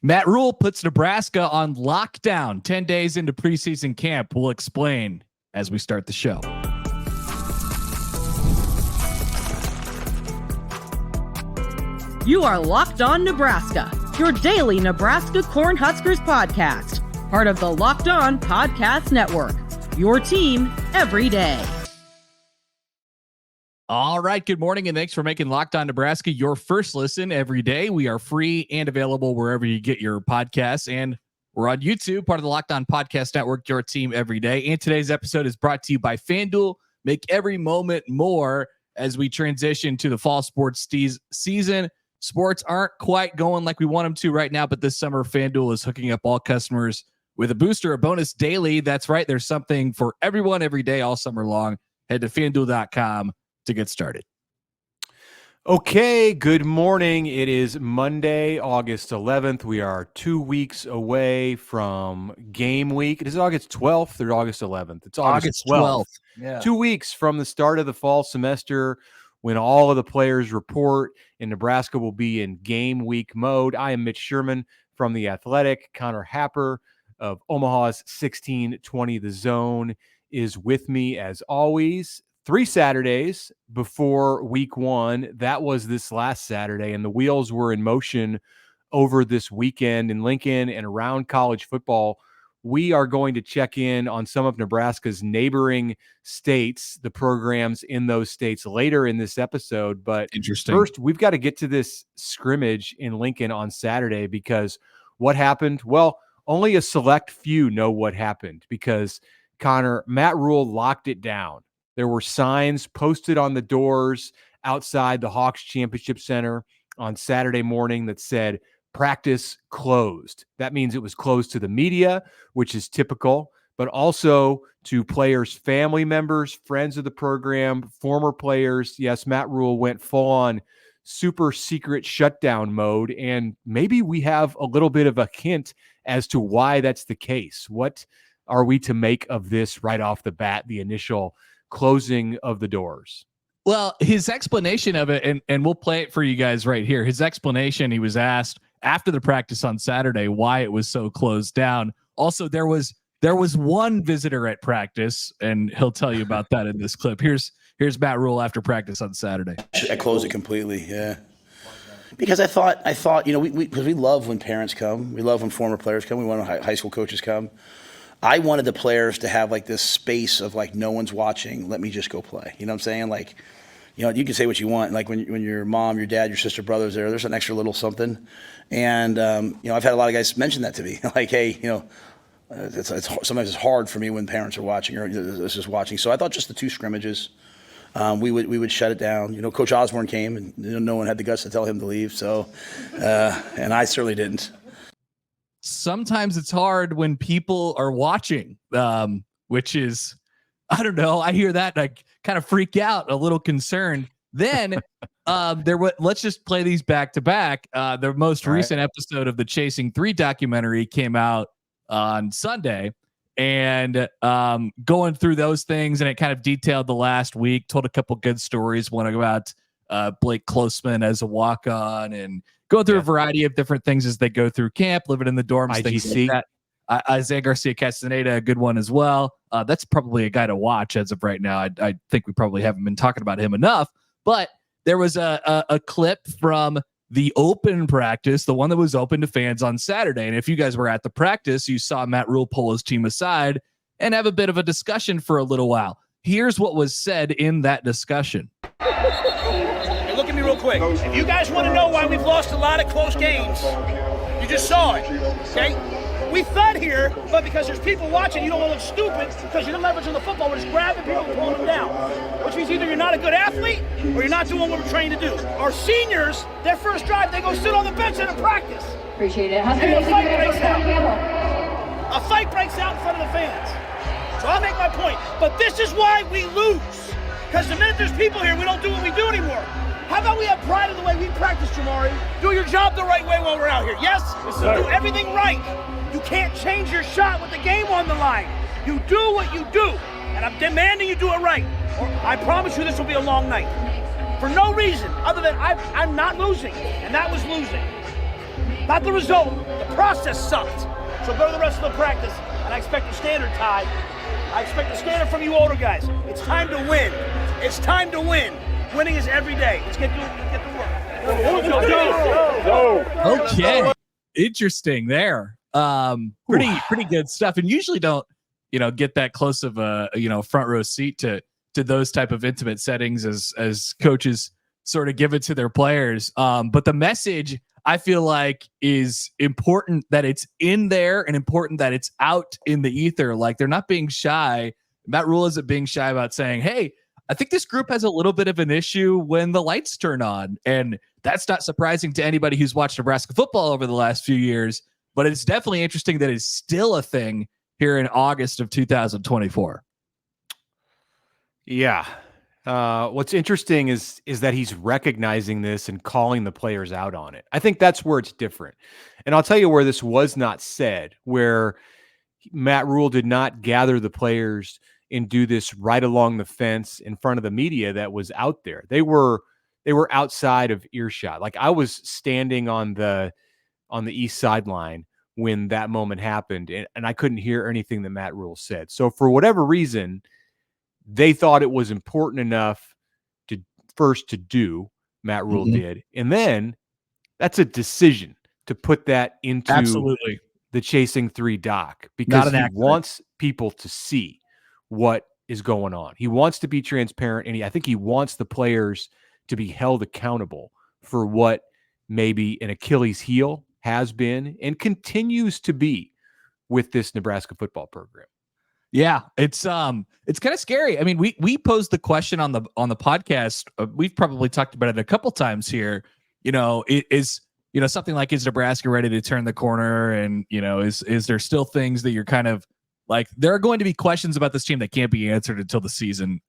Matt Rhule puts Nebraska on lockdown 10 days into preseason camp. We'll explain as we start the show. You are Locked On Nebraska, your daily Nebraska Cornhuskers podcast, part of the Locked On Podcast Network, your team every day. All right. Good morning, and thanks for making Locked On Nebraska your first listen every day. We are free and available wherever you get your podcasts, and we're on YouTube, part of the Locked On Podcast Network, your team every day. And today's episode is brought to you by FanDuel. Make every moment more as we transition to the fall sports season. Sports aren't quite going like we want them to right now, but this summer, FanDuel is hooking up all customers with a booster, a bonus daily. That's right. There's something for everyone every day, all summer long. Head to FanDuel.com to get started. Okay, good morning. It is Monday, August 11th. We are 2 weeks away from game week. It is August 12th or August 11th? It's August 12th. Yeah. 2 weeks from the start of the fall semester when all of the players report and Nebraska will be in game week mode. I am Mitch Sherman from The Athletic. Connor Happer of Omaha's 1620 The Zone is with me as always. 3 Saturdays before week one. That was this last Saturday, and the wheels were in motion over this weekend in Lincoln and around college football. We are going to check in on some of Nebraska's neighboring states, the programs in those states later in this episode. But first, we've got to get to this scrimmage in Lincoln on Saturday, because what happened? Well, only a select few know what happened, because Connor, Matt Rhule locked it down. There were signs posted on the doors outside the Hawks Championship Center on Saturday morning that said practice closed. That means it was closed to the media, which is typical, but also to players' family members, friends of the program, former players. Yes, Matt Rhule went full on super secret shutdown mode, and maybe we have a little bit of a hint as to why that's the case. What are we to make of this right off the bat, the initial closing of the doors? Well, his explanation of it, and we'll play it for you guys right here. His explanation, he was asked after the practice on Saturday why it was so closed down. Also, there was one visitor at practice, and he'll tell you about that in this clip. Here's Matt Rhule after practice on Saturday. I closed it completely, yeah. Because I thought, because we love when parents come, we love when former players come, we want when high school coaches come. I wanted the players to have like this space of like, no one's watching, let me just go play. You know what I'm saying? Like, you know, you can say what you want. Like when your mom, your dad, your sister, brother's there's an extra little something. And, you know, I've had a lot of guys mention that to me. Like, hey, you know, sometimes it's hard for me when parents are watching or it's just watching. So I thought just the 2 scrimmages, we would shut it down. You know, Coach Osborne came and no one had the guts to tell him to leave. So, and I certainly didn't. Sometimes it's hard when people are watching, which is, I don't know. I hear that and I kind of freak out, a little concerned. Then let's just play these back to back. The most recent episode of the Chasing 3 documentary came out on Sunday, and going through those things, and it kind of detailed the last week, told a couple good stories, one about Blake Closeman as a walk-on, and going through a variety of different things as they go through camp, living in the dorms, IGC. things like that. Isaiah Garcia Castaneda, a good one as well. That's probably a guy to watch as of right now. I think we probably haven't been talking about him enough, but there was a clip from the open practice, the one that was open to fans on Saturday. And if you guys were at the practice, you saw Matt Rhule pull his team aside and have a bit of a discussion for a little while. Here's what was said in that discussion. Hey, look at me real quick. If you guys want to know why we've lost a lot of close games, you just saw it, okay? We thud here, but because there's people watching, you don't want to look stupid because you're leveraging the football. We're just grabbing people and pulling them down, which means either you're not a good athlete or you're not doing what we're trained to do. Our seniors, their first drive, they go sit on the bench and practice. Appreciate it. And a fight breaks out. A fight breaks out in front of the fans. So I'll make my point. But this is why we lose. Because the minute there's people here, we don't do what we do anymore. How about we have pride in the way we practice, Jamari? Do your job the right way while we're out here. Yes? Do everything right. You can't change your shot with the game on the line. You do what you do, and I'm demanding you do it right. Or I promise you this will be a long night. For no reason other than I'm not losing, and that was losing. not the result. The process sucked. So go to the rest of the practice, and I expect a standard, Ty. I expect a standard from you older guys. It's time to win. It's time to win. Winning is every day. Let's get to work. Okay. Interesting there. Pretty good stuff. And usually don't, get that close of a, front row seat to those type of intimate settings as coaches sort of give it to their players. But the message I feel like is important that it's in there and important that it's out in the ether. Like they're not being shy. Matt Rhule isn't being shy about saying, hey, I think this group has a little bit of an issue when the lights turn on. And that's not surprising to anybody who's watched Nebraska football over the last few years, but it's definitely interesting that it's still a thing here in August of 2024. Yeah. What's interesting is that he's recognizing this and calling the players out on it. I think that's where it's different. And I'll tell you where this was not said, where Matt Rhule did not gather the players and do this right along the fence in front of the media that was out there. They were outside of earshot. Like I was standing on the east sideline when that moment happened, and I couldn't hear anything that Matt Rhule said. So for whatever reason, they thought it was important enough to do, Matt Rhule did. And then that's a decision to put that into the Chasing 3 doc, because he wants people to see what is going on. He wants to be transparent, and I think he wants the players to be held accountable for what maybe an Achilles heel has been and continues to be with this Nebraska football program. Yeah, it's kind of scary. I mean, we posed the question on the podcast. We've probably talked about it a couple times here. Is something like, is Nebraska ready to turn the corner? And is there still things that you're kind of like, there are going to be questions about this team that can't be answered until the season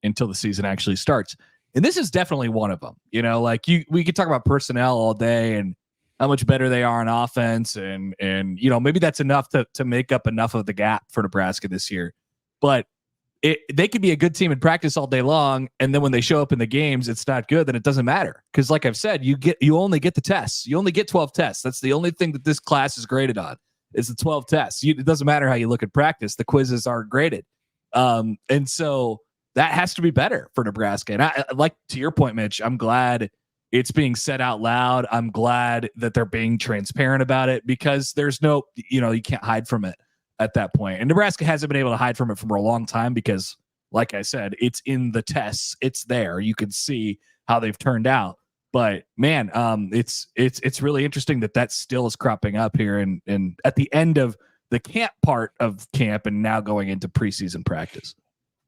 actually starts. And this is definitely one of them. We could talk about personnel all day and how much better they are on offense, and maybe that's enough to make up enough of the gap for Nebraska this year. But they could be a good team in practice all day long, and then when they show up in the games, it's not good. Then it doesn't matter, because, like I've said, you only get the tests. You only get 12 tests. That's the only thing that this class is graded on, is the 12 tests. It doesn't matter how you look at practice; the quizzes are graded, and so that has to be better for Nebraska. And I like, to your point, Mitch, I'm glad it's being said out loud. I'm glad that they're being transparent about it, because there's no, you can't hide from it at that point. And Nebraska hasn't been able to hide from it for a long time, because, like I said, it's in the tests. It's there. You can see how they've turned out. But man, it's really interesting that still is cropping up here and at the end of the camp part of camp, and now going into preseason practice.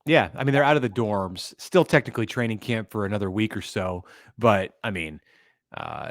Yeah, I mean, they're out of the dorms, still technically training camp for another week or so, but I mean,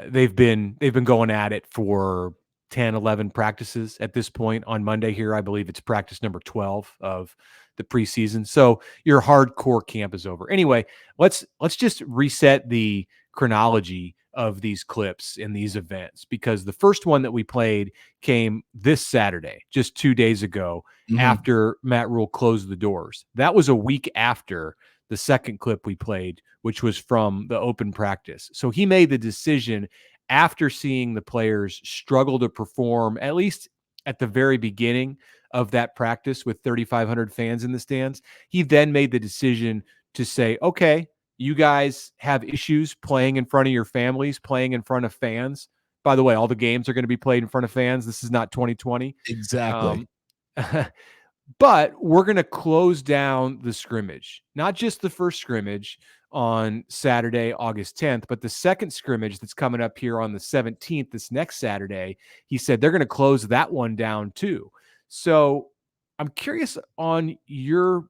they've been going at it for 10, 11 practices at this point. On Monday here, I believe it's practice number 12 of the preseason. So your hardcore camp is over. Anyway, let's just reset the chronology of these clips in these events, because the first one that we played came this Saturday, just 2 days ago, after Matt Rhule closed the doors. That was a week after the second clip we played, which was from the open practice. So he made the decision after seeing the players struggle to perform, at least at the very beginning of that practice with 3,500 fans in the stands. He then made the decision to say, okay, you guys have issues playing in front of your families, playing in front of fans. By the way, all the games are going to be played in front of fans. This is not 2020. Exactly. But we're going to close down the scrimmage, not just the first scrimmage on Saturday, August 10th, but the second scrimmage that's coming up here on the 17th, this next Saturday. He said they're going to close that one down too. So I'm curious on your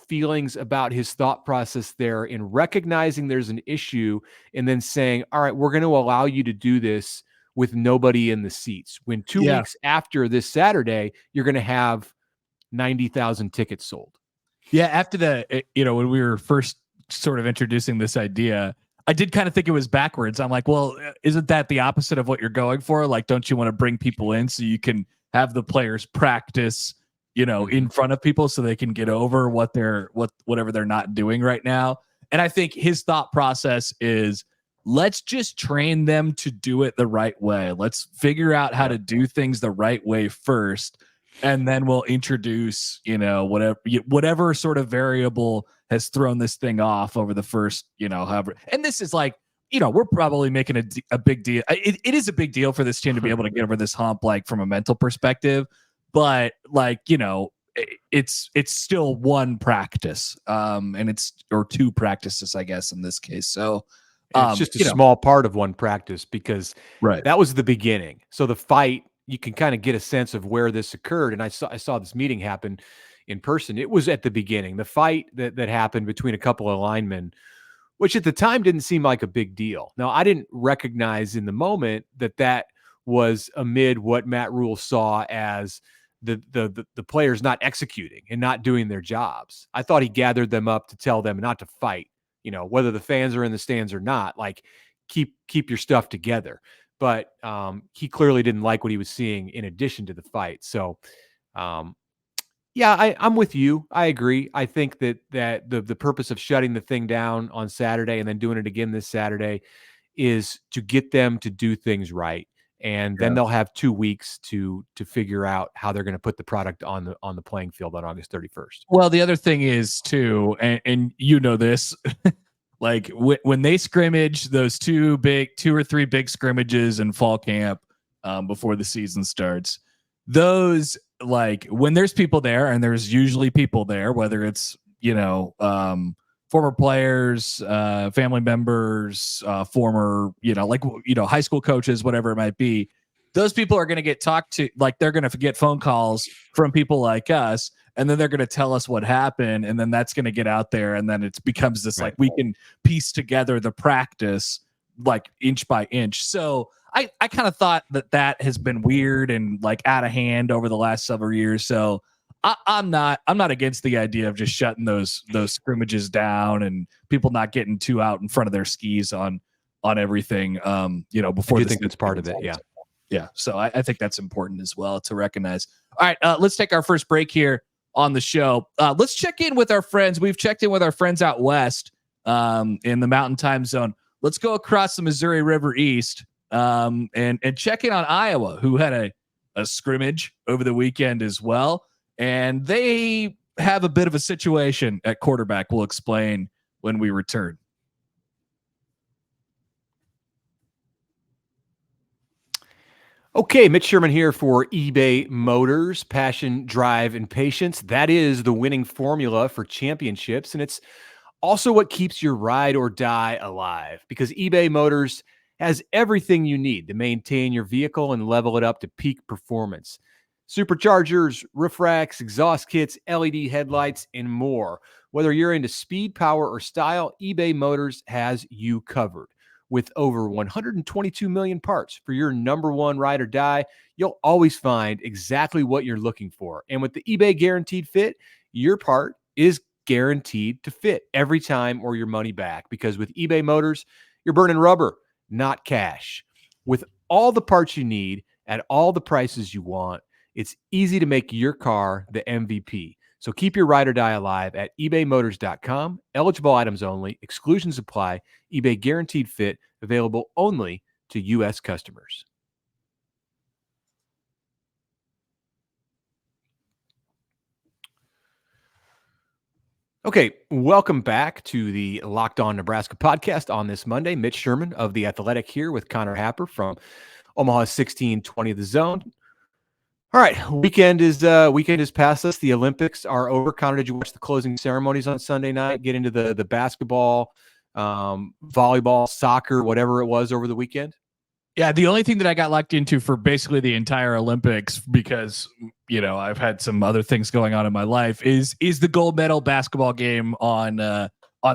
feelings about his thought process there in recognizing there's an issue and then saying, all right, we're going to allow you to do this with nobody in the seats, when 2 weeks after this Saturday, you're going to have 90,000 tickets sold. Yeah. After when we were first sort of introducing this idea, I did kind of think it was backwards. I'm like, well, isn't that the opposite of what you're going for? Like, don't you want to bring people in so you can have the players practice, in front of people so they can get over whatever they're not doing right now? And I think his thought process is, let's just train them to do it the right way. Let's figure out how to do things the right way first, and then we'll introduce, whatever sort of variable has thrown this thing off over the first, however. And this is like, we're probably making a big deal. It is a big deal for this team to be able to get over this hump, like from a mental perspective, but like, it's still one practice, and or two practices, I guess, in this case. So it's just a small part of one practice, because that was the beginning. So the fight, you can kind of get a sense of where this occurred. And I saw this meeting happen in person. It was at the beginning, the fight that happened between a couple of linemen, which at the time didn't seem like a big deal. Now, I didn't recognize in the moment that was amid what Matt Rhule saw as the players not executing and not doing their jobs. I thought he gathered them up to tell them not to fight, whether the fans are in the stands or not, like keep your stuff together. But he clearly didn't like what he was seeing in addition to the fight. So, I'm with you. I agree. I think that the purpose of shutting the thing down on Saturday and then doing it again this Saturday is to get them to do things right. And then they'll have 2 weeks to figure out how they're going to put the product on the playing field on August 31st. Well, the other thing is too, and this, like when they scrimmage those two or three big scrimmages in fall camp before the season starts, those, like when there's people there, and there's usually people there, whether it's, former players, family members, former, high school coaches, whatever it might be, those people are going to get talked to, like they're going to get phone calls from people like us, and then they're going to tell us what happened, and then that's going to get out there, and then it becomes this like we can piece together the practice like inch by inch. So I kind of thought that has been weird and like out of hand over the last several years. So I'm not against the idea of just shutting those scrimmages down and people not getting too out in front of their skis on everything. Before I think that's part of it. Yeah. Yeah. So I think that's important as well to recognize. All right. Let's take our first break here on the show. Let's check in with our friends. We've checked in with our friends out west in the Mountain Time Zone. Let's go across the Missouri River East and check in on Iowa, who had a scrimmage over the weekend as well. And they have a bit of a situation at quarterback. We'll explain when we return. Okay, Mitch Sherman here for eBay Motors. Passion, drive, and patience. That is the winning formula for championships. And it's also what keeps your ride or die alive, because eBay Motors has everything you need to maintain your vehicle and level it up to peak performance. Superchargers, roof racks, exhaust kits, LED headlights, and more. Whether you're into speed, power, or style, eBay Motors has you covered. With over 122 million parts for your number one ride or die, you'll always find exactly what you're looking for. And with the eBay Guaranteed Fit, your part is guaranteed to fit every time or your money back. Because with eBay Motors, you're burning rubber, not cash. With all the parts you need at all the prices you want, it's easy to make your car the MVP. So keep your ride or die alive at ebaymotors.com. Eligible items only. Exclusions apply. eBay Guaranteed Fit. Available only to U.S. customers. Okay, welcome back to the Locked On Nebraska podcast on this Monday. Mitch Sherman of The Athletic here with Connor Happer from Omaha's 1620 The Zone. All right, weekend is past us. The Olympics are over. Connor, did you watch the closing ceremonies on Sunday night? Get into the basketball, volleyball, soccer, whatever it was over the weekend? Yeah, the only thing that I got locked into for basically the entire Olympics, because I've had some other things going on in my life, is the gold medal basketball game on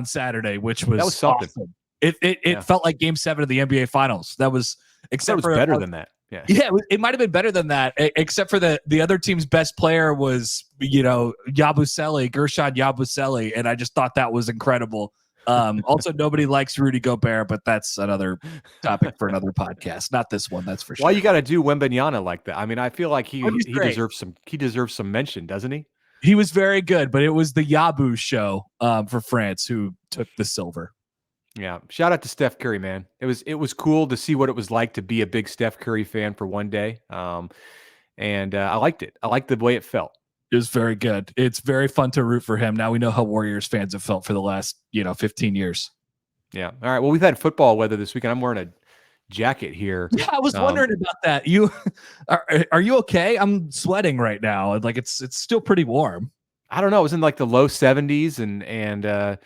Saturday, which was something. Awesome. It felt like Game 7 of the NBA Finals. That was better than that. Yeah, it might have been better than that, except for the other team's best player was, Gershon Yabusele, and I just thought that was incredible. Also, nobody likes Rudy Gobert, but that's another topic for another podcast. Not this one, that's for sure. Why you got to do Wembanyama like that? I mean, I feel like he deserves some mention, doesn't he? He was very good, but it was the Yabu show for France who took the silver. Yeah. Shout out to Steph Curry, man. It was cool to see what it was like to be a big Steph Curry fan for one day. And I liked it. I liked the way it felt. It was very good. It's very fun to root for him. Now we know how Warriors fans have felt for the last, 15 years. Yeah. All right. Well, we've had football weather this weekend. I'm wearing a jacket here. Yeah, I was wondering about that. You are you okay? I'm sweating right now. Like it's still pretty warm. I don't know. It was in like the low 70s, and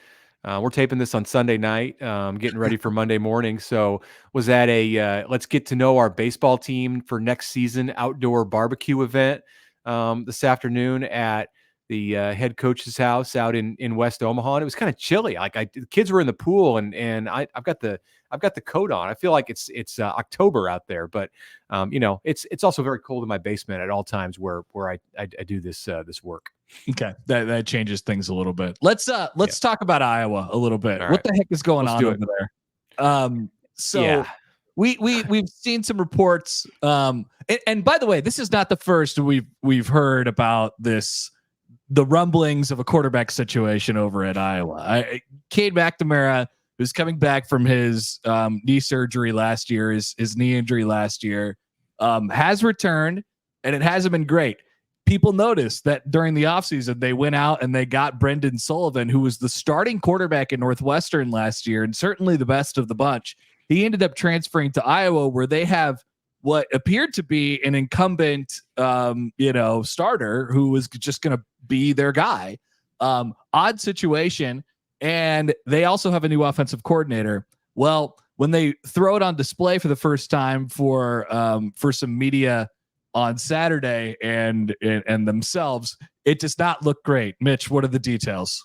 we're taping this on Sunday night, getting ready for Monday morning. So was at a let's get to know our baseball team for next season outdoor barbecue event this afternoon at the head coach's house out in West Omaha. And it was kind of chilly. Like the kids were in the pool, and I've got the coat on. I feel like it's October out there, but it's also very cold in my basement at all times where I do this work. Okay, that changes things a little bit. Let's talk about Iowa a little bit. All what right. the heck is going Let's on over there? So we've seen some reports. And by the way, this is not the first we've heard about the rumblings of a quarterback situation over at Iowa. Cade McNamara, who's coming back from his knee surgery last year, his knee injury last year, has returned, and it hasn't been great. People noticed that during the offseason, they went out and they got Brendan Sullivan, who was the starting quarterback at Northwestern last year and certainly the best of the bunch. He ended up transferring to Iowa, where they have what appeared to be an incumbent, starter who was just going to be their guy. Odd situation. And they also have a new offensive coordinator. Well, when they throw it on display for the first time for some media on Saturday and themselves, it does not look great. Mitch, what are the details?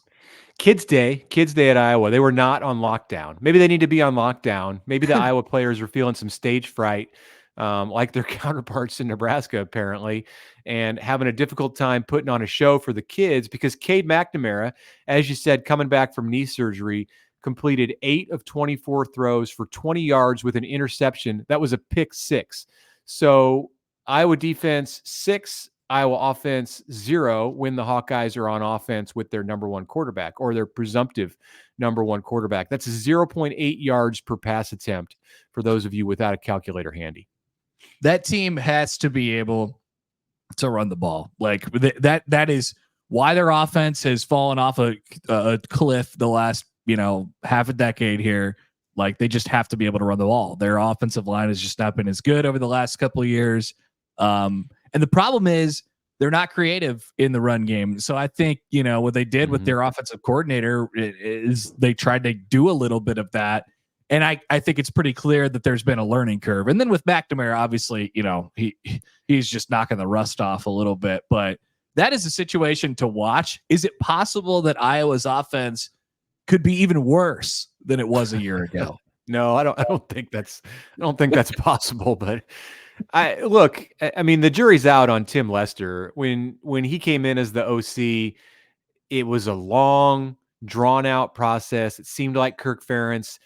Kids Day at Iowa. They were not on lockdown. Maybe they need to be on lockdown. Maybe the Iowa players are feeling some stage fright, like their counterparts in Nebraska, apparently, and having a difficult time putting on a show for the kids because Cade McNamara, as you said, coming back from knee surgery, completed 8 of 24 throws for 20 yards with an interception. That was a pick 6. So Iowa defense 6, Iowa offense 0 when the Hawkeyes are on offense with their number one quarterback or their presumptive number one quarterback. That's 0.8 yards per pass attempt for those of you without a calculator handy. That team has to be able to run the ball. Like that is why their offense has fallen off a cliff the last, half a decade here. Like they just have to be able to run the ball. Their offensive line has just not been as good over the last couple of years. And the problem is they're not creative in the run game. So I think, what they did with their offensive coordinator is they tried to do a little bit of that. And I think it's pretty clear that there's been a learning curve. And then with McNamara, obviously, he's just knocking the rust off a little bit. But that is a situation to watch. Is it possible that Iowa's offense could be even worse than it was a year ago? No, I don't think that's possible. But I mean, the jury's out on Tim Lester. When he came in as the OC, it was a long, drawn out process. It seemed like Kirk Ferentz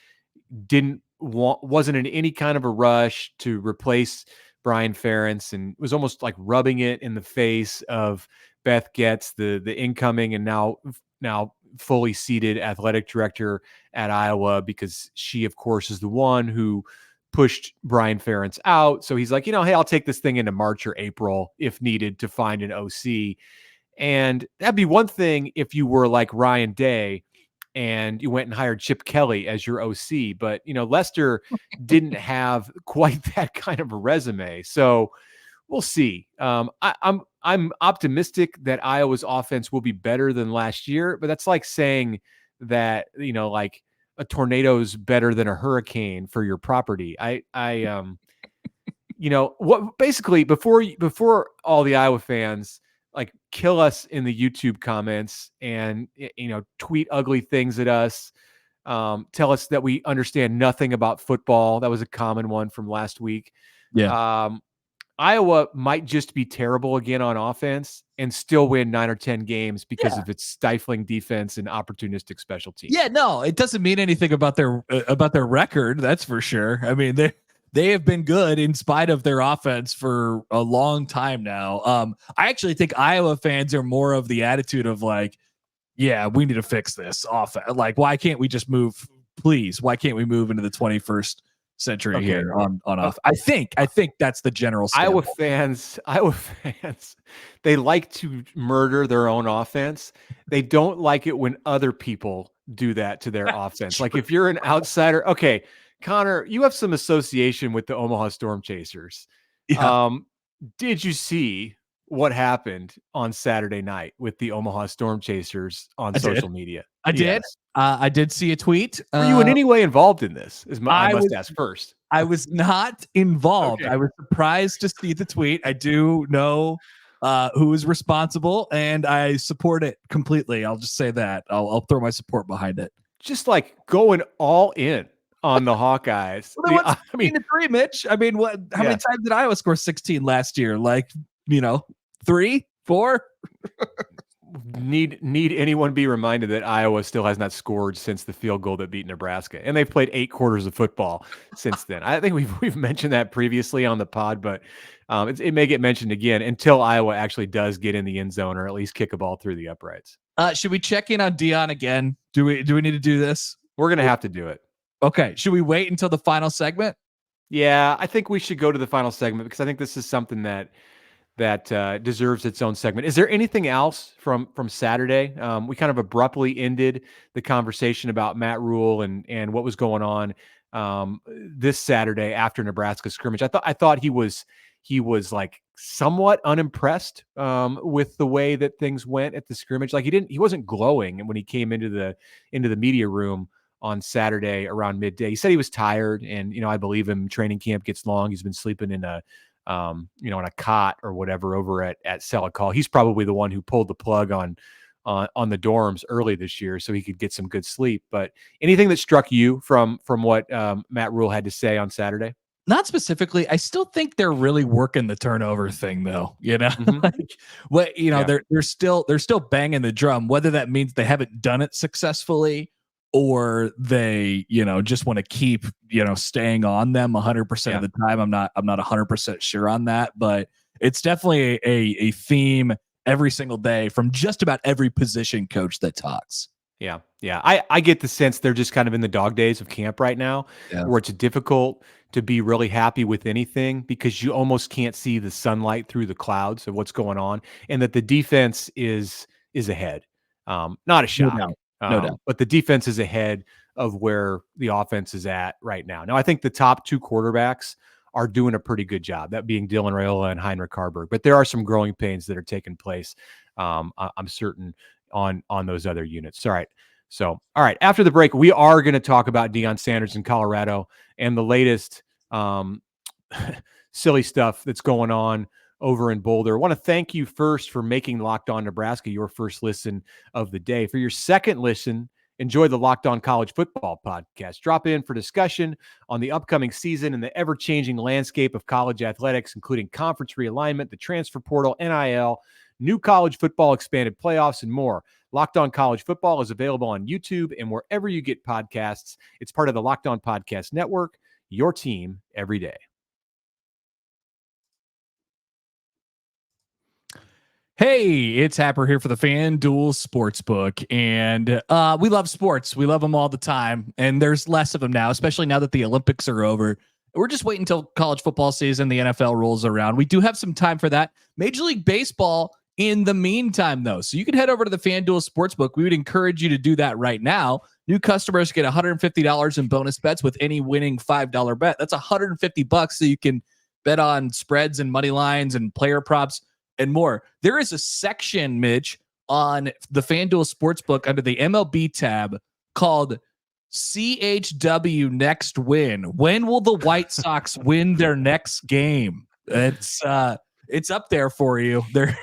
wasn't in any kind of a rush to replace Brian Ferentz, and was almost like rubbing it in the face of Beth Getz, the incoming and now fully seated athletic director at Iowa, because she, of course, is the one who pushed Brian Ferentz out. So he's like, hey, I'll take this thing into March or April if needed to find an OC. And that'd be one thing if you were like Ryan Day and you went and hired Chip Kelly as your OC. But, Lester didn't have quite that kind of a resume. So we'll see. I'm optimistic that Iowa's offense will be better than last year, but that's like saying that, like a tornado's better than a hurricane for your property. What basically before all the Iowa fans like kill us in the YouTube comments and, tweet ugly things at us, tell us that we understand nothing about football. That was a common one from last week. Yeah. Iowa might just be terrible again on offense and still win 9 or 10 games because of its stifling defense and opportunistic special teams. Yeah, no, it doesn't mean anything about their record. That's for sure. I mean, they have been good in spite of their offense for a long time now. I actually think Iowa fans are more of the attitude of like, yeah, we need to fix this offense. Like, why can't we just move please, why can't we move into the 21st century here on off? I think that's the general Iowa standpoint. fans, they like to murder their own offense. They don't like it when other people do that to their offense. Like if you're an outsider, okay, Connor, you have some association with the Omaha Storm Chasers. Yeah. Did you see what happened on Saturday night with the Omaha Storm Chasers on social media? I did. I did see a tweet. Were you in any way involved in this? I must ask first. I was not involved. Okay. I was surprised to see the tweet. I do know who is responsible, and I support it completely. I'll just say that. I'll throw my support behind it. Just like going all in on the Hawkeyes. Well, I mean, 3, Mitch. I mean, what? How many times did Iowa score 16 last year? Like, 3, 4. Need anyone be reminded that Iowa still has not scored since the field goal that beat Nebraska, and they've played 8 quarters of football since then. I think we've mentioned that previously on the pod, but it may get mentioned again until Iowa actually does get in the end zone or at least kick a ball through the uprights. Should we check in on Deion again? Do we need to do this? We're gonna have to do it. Okay. Should we wait until the final segment? Yeah, I think we should go to the final segment because I think this is something that deserves its own segment. Is there anything else from Saturday? We kind of abruptly ended the conversation about Matt Rhule and what was going on this Saturday after Nebraska scrimmage. I thought he was like somewhat unimpressed with the way that things went at the scrimmage. Like he wasn't glowing when he came into the media room on Saturday around midday. He said he was tired, and I believe him. Training camp gets long. He's been sleeping in a a cot or whatever over at Selikal. He's probably the one who pulled the plug on the dorms early this year so he could get some good sleep. But anything that struck you from what Matt Rhule had to say on Saturday? Not specifically. I still think they're really working the turnover thing, though. Mm-hmm. They're still banging the drum. Whether that means they haven't done it successfully or they, just want to keep, staying on them 100% of the time. I'm not 100% sure on that, but it's definitely a theme every single day from just about every position coach that talks. Yeah. I get the sense they're just kind of in the dog days of camp right now, where it's difficult to be really happy with anything because you almost can't see the sunlight through the clouds of what's going on, and that the defense is ahead. Not a shock. No doubt. But the defense is ahead of where the offense is at right now. Now, I think the top 2 quarterbacks are doing a pretty good job, that being Dylan Raiola and Heinrich Haarberg. But there are some growing pains that are taking place, I'm certain, on those other units. All right. After the break, we are going to talk about Deion Sanders in Colorado and the latest silly stuff that's going on over in Boulder. I want to thank you first for making Locked On Nebraska your first listen of the day. For your second listen, enjoy the Locked On College Football podcast. Drop in for discussion on the upcoming season and the ever-changing landscape of college athletics, including conference realignment, the transfer portal, NIL, new college football expanded playoffs, and more. Locked On College Football is available on YouTube and wherever you get podcasts. It's part of the Locked On Podcast Network, your team every day. Hey, it's Happer here for the FanDuel Sportsbook, and we love sports. We love them all the time, and there's less of them now, especially now that the Olympics are over. We're just waiting until college football season, the NFL rolls around. We do have some time for that. Major League Baseball in the meantime, though. So you can head over to the FanDuel Sportsbook. We would encourage you to do that right now. New customers get $150 in bonus bets with any winning $5 bet. That's $150 so you can bet on spreads and money lines and player props and more. There is a section, Mitch, on the FanDuel Sportsbook under the MLB tab called CHW Next Win. When will the White Sox win their next game? It's up there for you. They're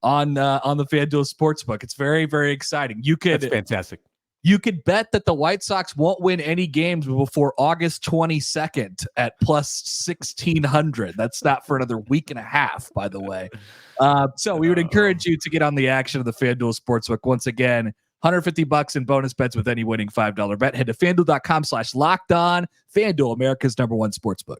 on the FanDuel Sportsbook. It's very, very exciting. That's fantastic. You could bet that the White Sox won't win any games before August 22nd at plus 1,600. That's not for another week and a half, by the way. So we would encourage you to get on the action of the FanDuel Sportsbook. Once again, $150 in bonus bets with any winning $5 bet. Head to FanDuel.com/lockedon. FanDuel, America's #1 sportsbook.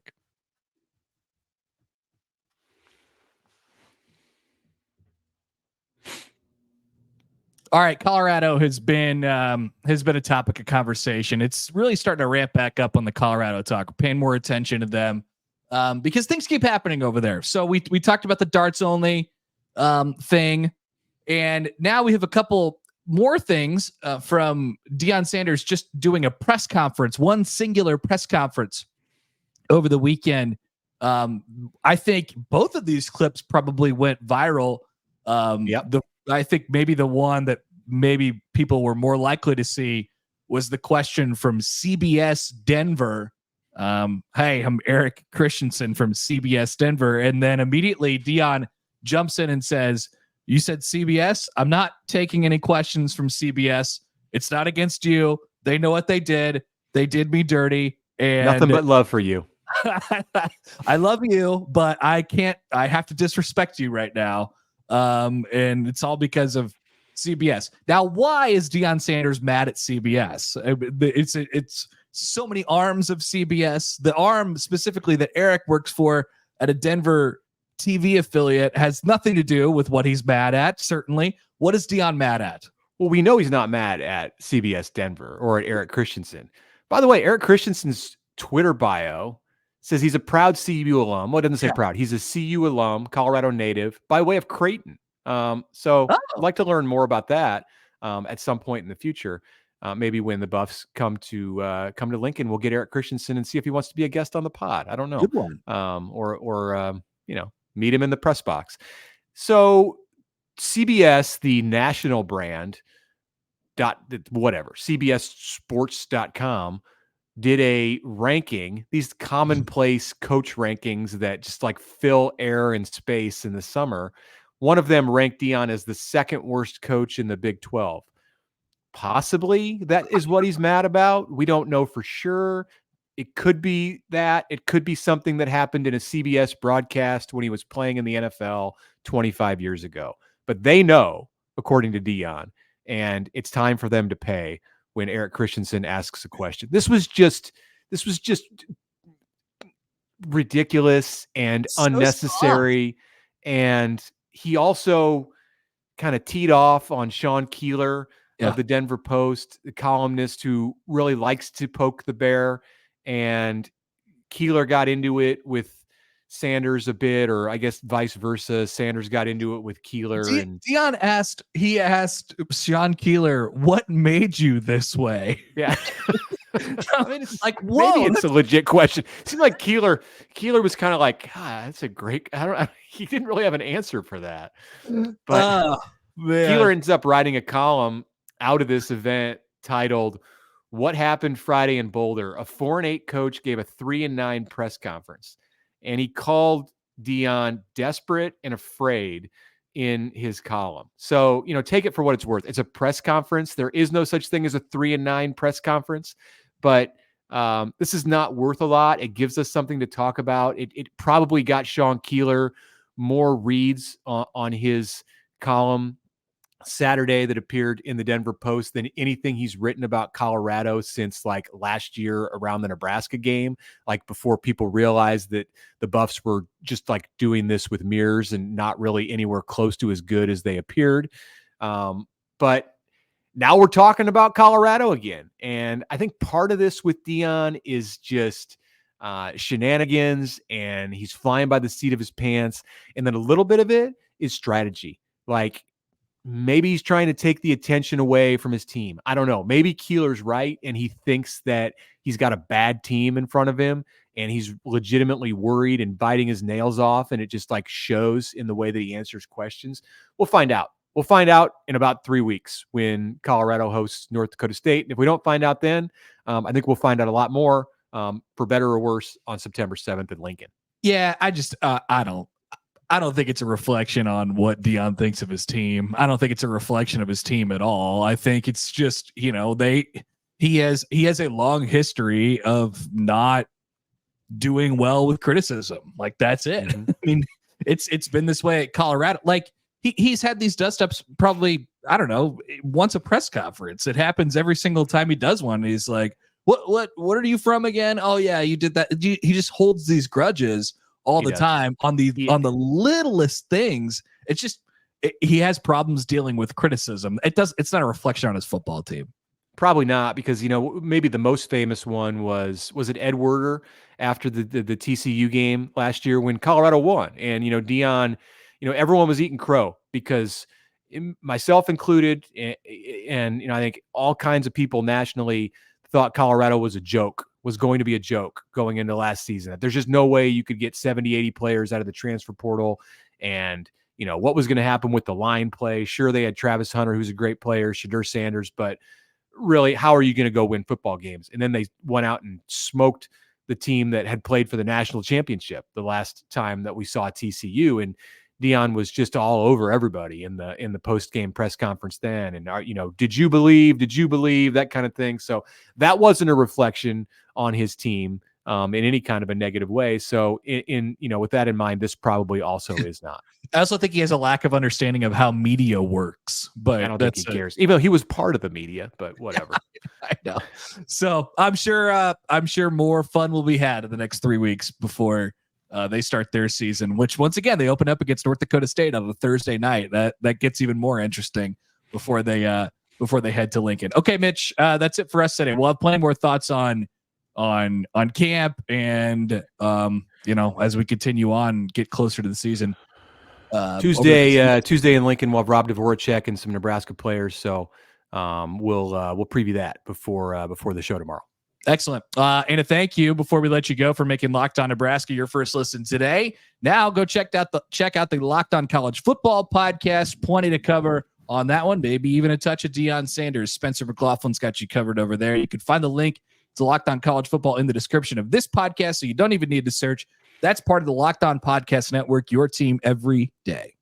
All right, Colorado has been a topic of conversation. It's really starting to ramp back up on the Colorado talk. We're paying more attention to them because things keep happening over there. So we talked about the darts only thing, and now we have a couple more things from Deion Sanders just doing a press conference, one singular press conference over the weekend. I think both of these clips probably went viral. I think maybe the one that maybe people were more likely to see was the question from CBS Denver. Hey, I'm Eric Christensen from CBS Denver. And then immediately Deion jumps in and says, "You said CBS? I'm not taking any questions from CBS. It's not against you. They know what they did. They did me dirty. And nothing but love for you. I love you, but I have to disrespect you right now. And it's all because of CBS." Now, why is Deion Sanders mad at CBS? It's so many arms of CBS. The arm specifically that Eric works for at a Denver TV affiliate has nothing to do with what he's mad at. Certainly. What is Deion mad at? Well, we know he's not mad at CBS Denver or at Eric Christensen. By the way, Eric Christensen's Twitter bio says he's a proud CU alum. Well, it doesn't say proud. He's a CU alum, Colorado native, by way of Creighton. I'd like to learn more about that at some point in the future. Maybe when the Buffs come to Lincoln, we'll get Eric Christensen and see if he wants to be a guest on the pod. I don't know. Good one. Or meet him in the press box. So CBS, the national brand, CBSsports.com, did a ranking, these commonplace coach rankings that just like fill air and space in the summer. One of them ranked Deion as the second worst coach in the Big 12. Possibly that is what he's mad about. We don't know for sure. It could be that. It could be something that happened in a CBS broadcast when he was playing in the NFL 25 years ago. But they know, according to Deion, and it's time for them to pay when Eric Christensen asks a question. This was just ridiculous and so unnecessary. Soft. And he also kind of teed off on Sean Keeler of the Denver Post, the columnist who really likes to poke the bear. And Keeler got into it with Sanders a bit, or I guess vice versa. Sanders got into it with Keeler. And Deion asked Sean Keeler, "What made you this way?" Yeah. I mean, it's like, whoa, maybe it's a legit question. It seemed like Keeler was kind of like, that's a great, he didn't really have an answer for that. But Keeler ends up writing a column out of this event titled "What Happened Friday in Boulder?" A 4-8 coach gave a 3-9 press conference. And he called Deion desperate and afraid in his column. So, take it for what it's worth. It's a press conference. There is no such thing as a 3-9 press conference, but this is not worth a lot. It gives us something to talk about. It probably got Sean Keeler more reads on his column Saturday that appeared in the Denver Post than anything he's written about Colorado since like last year around the Nebraska game, like before people realized that the Buffs were just like doing this with mirrors and not really anywhere close to as good as they appeared. But now we're talking about Colorado again. And I think part of this with Deion is just shenanigans, and he's flying by the seat of his pants. And then a little bit of it is strategy. Like, maybe he's trying to take the attention away from his team. I don't know. Maybe Keeler's right, and he thinks that he's got a bad team in front of him, and he's legitimately worried and biting his nails off, and it just like shows in the way that he answers questions. We'll find out. We'll find out in about 3 weeks when Colorado hosts North Dakota State. And if we don't find out then, I think we'll find out a lot more, for better or worse, on September 7th in Lincoln. Yeah, I don't think it's a reflection on what Deion thinks of his team. I don't think it's a reflection of his team at all. I think it's just, he has a long history of not doing well with criticism. Like, that's it. Mm-hmm. I mean, it's been this way at Colorado. Like, he's had these dust ups probably, I don't know, once a press conference. It happens every single time he does one. He's like, what are you from again? Oh yeah, you did that. He just holds these grudges all the time on the littlest things. he has problems dealing with criticism. It's not a reflection on his football team. Probably not, because, maybe the most famous one was it Ed Werder after the TCU game last year when Colorado won, and Deion, everyone was eating crow because, myself included, and I think all kinds of people nationally thought Colorado was going to be a joke going into last season. There's just no way you could get 70, 80 players out of the transfer portal, and what was going to happen with the line play. Sure, they had Travis Hunter, who's a great player, Deion Sanders, but really, how are you going to go win football games? And then they went out and smoked the team that had played for the national championship the last time that we saw TCU. And Deion was just all over everybody in the post-game press conference then. And, did you believe, that kind of thing. So that wasn't a reflection on his team in any kind of a negative way. So with that in mind, this probably also is not. I also think he has a lack of understanding of how media works, but I don't think he cares. Even though he was part of the media, but whatever. I know. So I'm sure more fun will be had in the next 3 weeks before they start their season, which once again, they open up against North Dakota State on a Thursday night. That gets even more interesting before they head to Lincoln. Okay, Mitch, that's it for us today. We'll have plenty more thoughts on camp and as we continue on, get closer to the season. Tuesday in Lincoln, we'll have Rob Dvorak and some Nebraska players. So we'll preview that before the show tomorrow. Excellent. And a thank you before we let you go for making Locked On Nebraska your first listen today. Now go check out the Locked On College Football podcast. Plenty to cover on that one. Maybe even a touch of Deion Sanders. Spencer McLaughlin's got you covered over there. You can find the link to Locked On College Football in the description of this podcast, so you don't even need to search. That's part of the Locked On Podcast Network, your team every day.